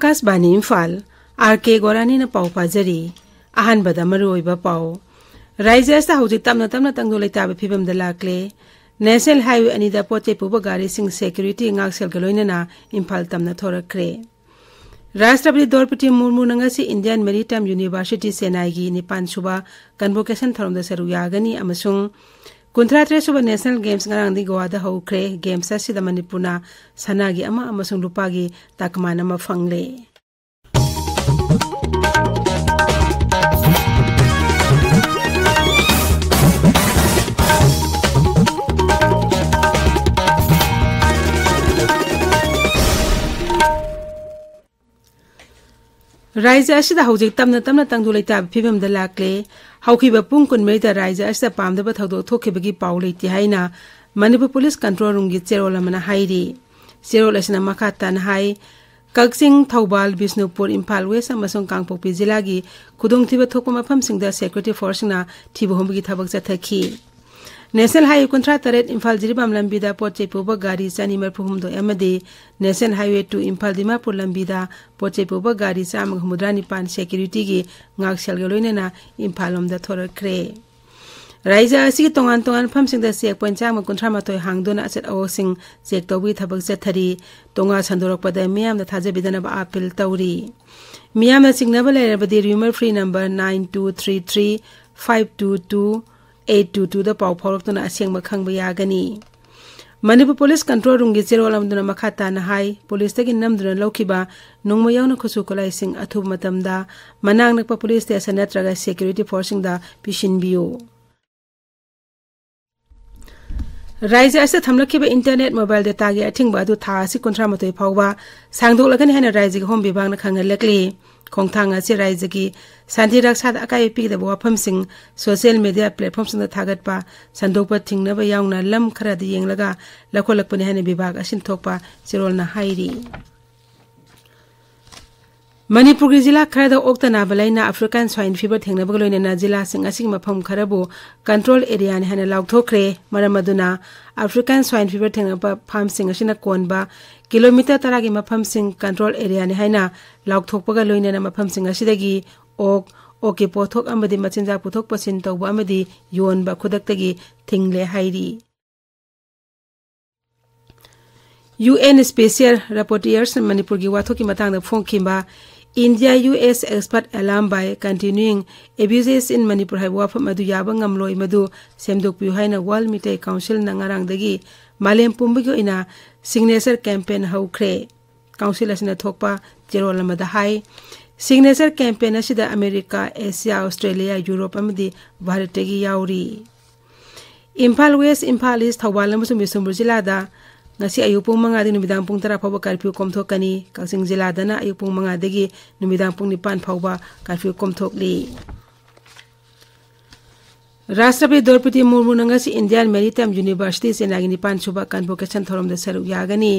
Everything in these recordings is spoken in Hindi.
Akashvani Imphal RK.Gorani na pau pajari ahan bada maroi ba pau राज्य सा हौजिक तमना तमना तंगदो लेताबे फिबम द लाक्ले नेशनल हाईवे अनिदा पोचे पुबा गाड़ी सिंह सिक्योरिटी ngaksel गलोइना इम्फाल तमना थोरखरे राष्ट्रपति द्रौपदी मुर्मू नंगसी इंडियन मैरीटाइम यूनिवर्सिटी सेनाईगी निपान सुबा कन्वोकेशन थरम द सरु यागनी अमसुंग 53 सुबा नेशनल गेम्स ngarangdi गोवादा हौखरे गेम्स असिदा मणिपुरना सनागी अमा अमसुंग लुपागी ताकमान अमा फंगले राज्य असिदा हौजिक तमना तमना तंगदो लेताबे फिबम द लाक्ले हौखिबा पुंग कुनमेदा राज्य असिदा पामदबा थौदो थोखिबगी पाउ लेति हाइना मणिपुर पुलिस कंट्रोल रूम गी चेरोल अमना हाइरी चेरोल असिना मखा तान हाइ कक्सिंग थौबाल बिष्णुपुर इम्फाल वेस्ट अमसुंग कांगपोकपी जिलागी खुदोंथिबा थोकपा मफमसिंगदा सेक्रेटरी फोर्सना थिबो होमगी थबक चथखी नेशनल हाईवे 38 इम्फाल जिरिबाम लंबीदा पोचे पुबा गाड़ी चानी मरफुहुमदो एमदी नेशनल हाईवे 2 इम्फाल दिमापुर लंबीदा पोचे पुबा गाड़ी चामग हुमुद्रानी पान सिक्योरिटी गी ngaksel गलोइना इम्फाल लोमदा थोरखरे राज्य असि तोंगान तोंगान फमसिंगदा चेक पॉइंट चाम 38 हांगदोना अचत अवसिंग चेक तौबी थबक चथरी तोंगा संदोरकपदा मियामदा थाजबिदनबा अपील तौरी मियामदा सिंगनबा लेरबदी रूमर फ्री नंबर 9233522822 दा पाउ फौरक्तुना असेंगबा खंगबा यागनी मणिपुर पुलिस कंट्रोल रूम गी चेरोल अमदुना मखाता ना हाई पुलिस तगी नमदुना लौखिबा नोंगमा यावना खुसु कोलाइसिंग अथुब मतमदा मनांग नकपा पुलिस स्टेशन नत्रगा सिक्योरिटी फोर्सिंग दा पिशिनबियो राज्य असे थमलखिबा इंटरनेट मोबाइल डेटा गी अथिंगबा अदु था असि 38 फावबा सांगदोलगनि हेना राज्य गी होम विभागना खंगलकली खोंगथांग असि राज्य की शांति रक्षा अकाय पीगदबा वाफमसिंग सोशल मीडिया प्लेटफॉर्मसिंग थागतपा संदोकपा थिंगनबा यावना लम खरादि येंगलगा लखोलकपनि हेना विभाग असिन थोकपा चिरोलना हाइरी मणिपुर जिला खरदा ओक्तना बलाइना अफ्रीकन स्वाइन फीवर थेंगनबा लोइना जिला सिंग असिंग मफम खरबो कंट्रोल एरिया ने हेना लाउथोखरे मरमदुना अफ्रीकन स्वाइन फीवर थेंगनबा फार्म सिंग असिना कोनबा किलोमीटर 10 की मफम सिंग कंट्रोल एरिया ने हैना लाउथोकपगा लोइना मफम सिंग असिदगी ओके पोथोक अमदि मचिनजा पुथोक पसिन तौबा अमदि योनबा खुदक्तगी थिंगले हाइरी UN स्पेशल रपोर्टियर्स मणिपुर की वाथो की Matang फोंखिबा India US expert alarm by continuing abuses in Manipur hai wafam adu yaba ngamloi madu semdokpiu haina World Media Council na ngarang dagi malem pumbigyo ina signature campaign haukre council asina thokpa jerol amada hai signature campaign asida America Asia Australia Europe amadi Bharat gi yauri Imphal West Imphal East Thawal amasung Bisunpur jila da ngasi ayupung manga di numidang pung tara phawba curfew komthokani kaksing jila dana ayupung manga degi numidang pung 9 phawba curfew komthokli राष्ट्रपति द्रौपदी मुर्मू नंगसी इंडियन मैरीटाइम यूनिवर्सिटी से नागिनी 9 सुबा कन्वोकेशन थरम द सरुक यागनी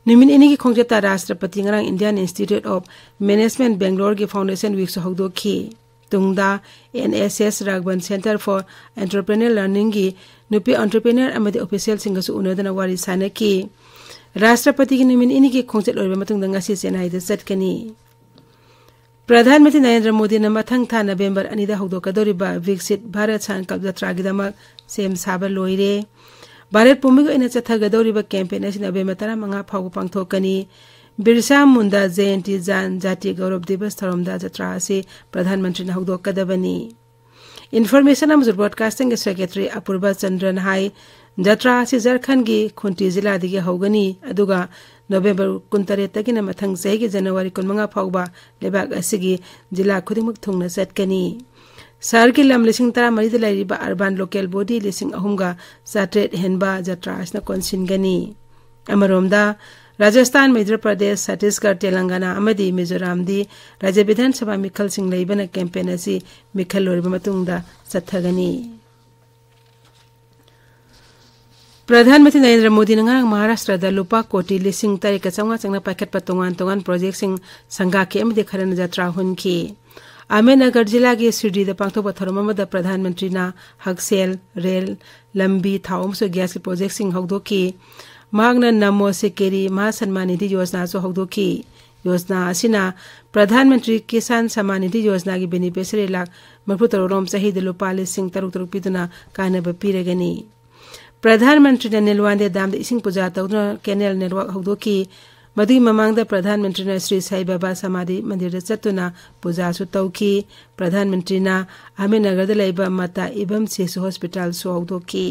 निमिन इनी की खोंगजता राष्ट्रपति ngarang Indian institute of management Bangalore की फाउंडेशन वीक सो हौदोखी तुंगदा NSS रागबन सेंटर फॉर एंटरप्रेन्योर लर्निंग की नुपी एंटरप्रेन्योर अमदि ऑफिशियल सिंगसु उनदना वारी सानकी राष्ट्रपति की निमिन इनी की खोंगचत लोइबा मतुंग दंगासी चेन्नई द चटकनी प्रधानमंत्री नरेंद्र मोदी न मथंग था नवंबर अनिदा हौदोकदोरिबा विकसित भारत संकल्प यात्रागिदमक सेम साबा लोइरे भारत पुमिगो इन चथगदोरिबा कैंपेन असि नवंबर 15 फाव पांगथोकनी बिरसा मुंडा जयंती जातीय गौरव दिवस थरमदा यात्रा से प्रधानमंत्री न हौदोकदबनी information and broadcasting secretary Apurva Chandra हाई यात्रा से झारखंड की खुंटी जिला दिगे हौगनी अदुगा नवंबर 23 तक मथंग चही जनवरी 15 फावबा लेबाक असिगी जिला खुदिमुक थुंगना चटकनी शहर की लम 13 लैरिबा अर्बन लोकल बॉडी 3,000 हेनबा यात्रा असना कोनसिनगनी अमरोमदा राजस्थान मध्य प्रदेश छत्तीसगढ़ तेलंगाना अमदी मिजोराम दी राज्य विधानसभा मिखल सिंह लेबना कैंपेन असि मिखल लोरिबा मतुंगदा चथगनी प्रधानमंत्री नरेंद्र मोदी ने महाराष्ट्र दा लुपा कोटी 3,000 चंगना पाखत तोंगान तोंगान प्रोजेक्ट सिंह संगा के अमदे खरन यात्रा हुनकी अहमदनगर जिला के सिरडी दा पांगथोबा थरममदा प्रधानमंत्री ना हकसेल रेल लंबी थाउम सो गैस के प्रोजेक्ट सिंह हौदोकी मागना नमो से केरी महासन्मान निधि योजना सो हौदोकी योजना असिना प्रधानमंत्री किसान सम्मान निधि योजना की बेनिफिशियरी लाख 30 रोम सहित लुपा 3,000 पीदुना कानब पीरगनी प्रधानमंत्री नीलवांदे दाम इसिंग पूजा तौदुना कैनल नेटवर्क हौदोकी मदुई ममांगदा प्रधानमंत्री श्री साई बाबा समाधि मंदिर चतुना पूजा तौकी प्रधानमंत्री अहमदनगर लेबा माता इबम शिशु हॉस्पिटल हौदोकी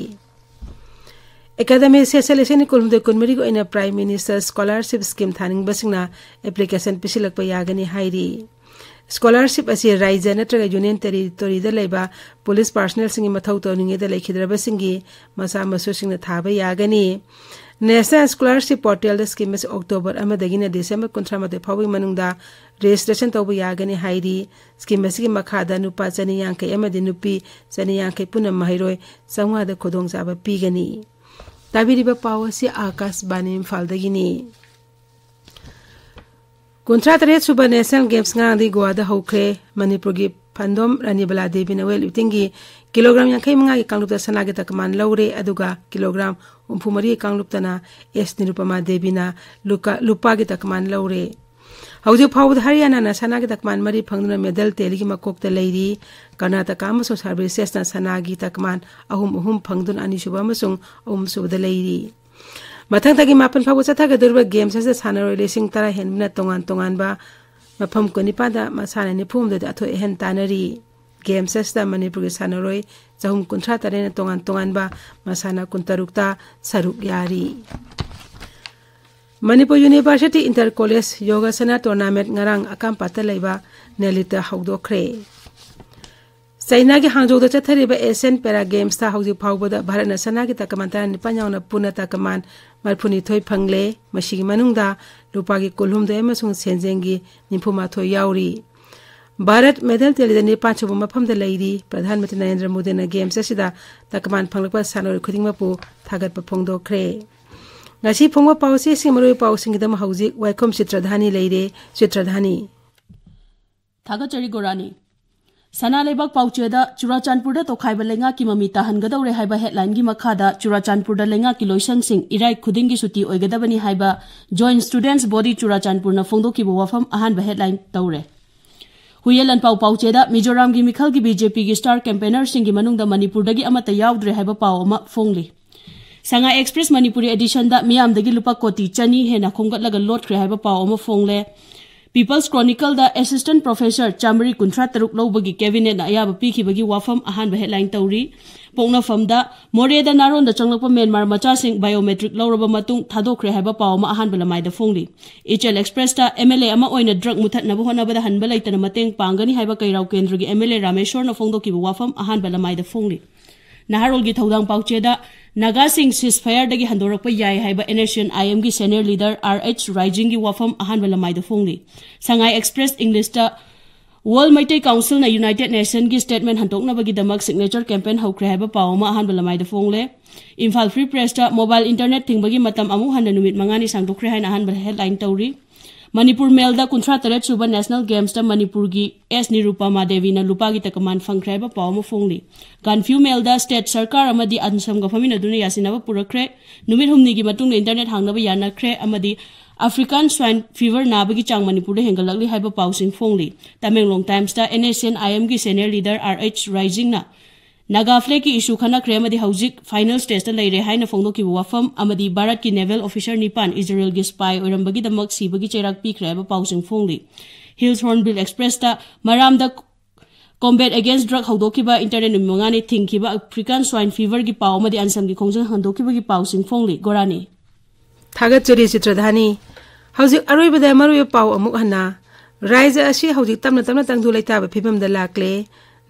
एकेडमिक सेलेक्शन कुलमदे कुनमरी को इन प्राइम मिनिस्टर स्कॉलरशिप स्कीम थानिंगबसिंगना एप्लीकेशन पिसिलकपा यागनी हाइरी स्कॉलरशिप असी राज्य नत्रगा यूनियन टेरिटोरी दा लेबा पुलिस पर्सनल सिंगी मथौ तौनिंगे दा लेखिद्रबसिंगी मसा मसुसिंगना थाबा यागनी नेशनल स्कॉलरशिप पोर्टल स्कीम में अक्टोबर अमदगिना दिसंबर 19 फाउबी मनुंगदा रजिस्ट्रेशन तौबा यागनी हाइरी स्कीम में मखादा नुपा 250 अमदि नुपी 250 पुनम महिरोय संवाद खुदोंचाबा पीगनी ताबिरिबा पावसी आकाशवाणी इम्फालदगिनी 53 सुबह नेशनल गेम्स ngang गोवादा हौख्रे मणिपुर की फंदोम रानीबला देवी नवेल युतिंगी किलोग्राम 55 की कांगलुप सनागे तकमान लौरे अदुगा किलोग्राम 34 कांगलुपतना एस निरुपमा देवीना लुपा की तकमान लौरे हौजे फाउद हरियाणा सनागे तकमान मरी फंगना मेडल तेलिगी मकोक लेरी कर्नाटक अमसो सर्विसेसना सनागी तकमान अहुम फंगदुन अनिसुबा अमसुंग अहुम सुबदा लेरी मथंगतगी मापन फाउ चथागदुरबा गेम्स से सानरोय लेसिंग तरा हेनना तोंगान तोंगानबा मफम कोनिपादा मसाना निफुमदे अथो एहन तानरी गेम्स से मणिपुर के सानरोय चहुम 53 तोंगान तोंगानबा मसाना 63 सरुक यारी मणिपुर यूनिवर्सिटी इंटर कॉलेज योगासना tournament ngarang akam pata leiba nelita haudokhre China की हांगजोद चथरिबा एशियन पैरा गेम्स ता हौजी फाउबदा भारत सना की तकमान निपायावना पुना तकमान मरफुनी थोय फंगले मसिगी मनुंगदा लुपागी कुलहुमदे अमसुंग सेंजेंगी निफुमाथो याउरी भारत मेडल तेलिदा निपाचुब मफमदा लेरी प्रधानमंत्री नरेंद्र मोदी ना games असिदा तकमान फंगलपा सानोर खुदिंगमपु थागतपा फोंगदोखरे ngasi phongwa pawse simroi pawsingidam hauji Waikhom Chitradhani leire Chitradhani RK.Gorani Sana lebak paucheda Churachandpurda tokhaiba lenga ki mami tahangadore haiba headline gi makhada Churachandpurda lenga ki loisan sing irai khudingi suti oigadabani haiba joint students body Churachandpurna phongdoki bo wafam ahan ba headline tawre Huyelan paucheda Mizoram gi mikhal gi BJP gi star campaigner sing gi manungda Manipur dagi amata yaudre haiba paw ama phongli Sanga Express Manipuri edition da miyam dagi lupa koti chani hena khongatlaga lot khre haiba paw ama phongle People's Chronicle da Assistant Professor Chamri Kuntra Taruk Lobagi Cabinet na ayaba pikibagi wafam ahan ba headline tawri pongna famda more da naron da changlakpa Myanmar macha sing biometric lawraba matung thadokre haiba paw ma ahan bala mai da phongli HL Express ta MLA ama oina drug muthat na hona ba da han ba laitana mateng pangani haiba kairau kendra gi MLA Rameshwar na phongdoki wafam ahan bala mai da phongli Naharol gi thodang paucheda Naga Singh ceasefire dagi handorakpa yai haiba NSN-IM gi senior leader RH Rising gi wafam ahan bala mai da phongli Sangai Express English ta World Maitai Council na United Nations gi statement hantokna bagi damak signature campaign haukre haiba pawma ahan bala mai da phongle Imphal Free Press ta mobile internet tingbagi matam amu handa numit mangani sangdokre hain ahan bala headline tawri Manipur Mel da 53 suba National Games ta Manipur gi S Nirupama Devi na lupa gi takaman phangkhrai ba pawma phongli Ganfu Mel da state sarkar amadi ansam ga famina duna yasinaba purakre numit humni gi matung internet hangnaba yanakre amadi African swine fever nabagi chang Manipur de hengalakli haiba pawsing phongli Tamenglong Times ta NSN-IM gi senior leader RH Rising na Nagafle ki issue khana kre amadi haujik final stage ta leire haina phongdoki wafam amadi Bharat ki naval officer nipan Israel gi spy orambagi damak sibagi cherak pi kre ba pawsing phongli Hills Hornbill Express ta maram da combat against drug haudoki ba internet mangani thingki ba African swine fever gi paw amadi ansam gi khongjang handoki ba gi pawsing phongli Gorani Thagat chori Chitradhani haujik aroi bada maroi paw amuk hana raija asi haujik tamna tangdu laita ba phibam da lakle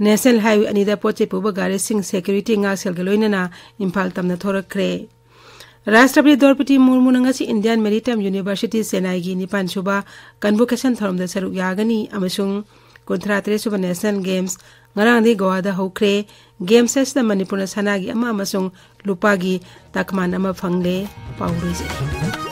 National Highway anida poche puba gare sing security nga sel galoina na Imphal tamna thorakre Rashtrapati Draupadi Murmu ngasi Indian Maritime University Senai gi nipan suba convocation tharom da saruk yagani amasung 53 suba National Games ngarang di Goa da hokre Games sa Manipur sanagi ama amasung lupagi takman ama phangle pauri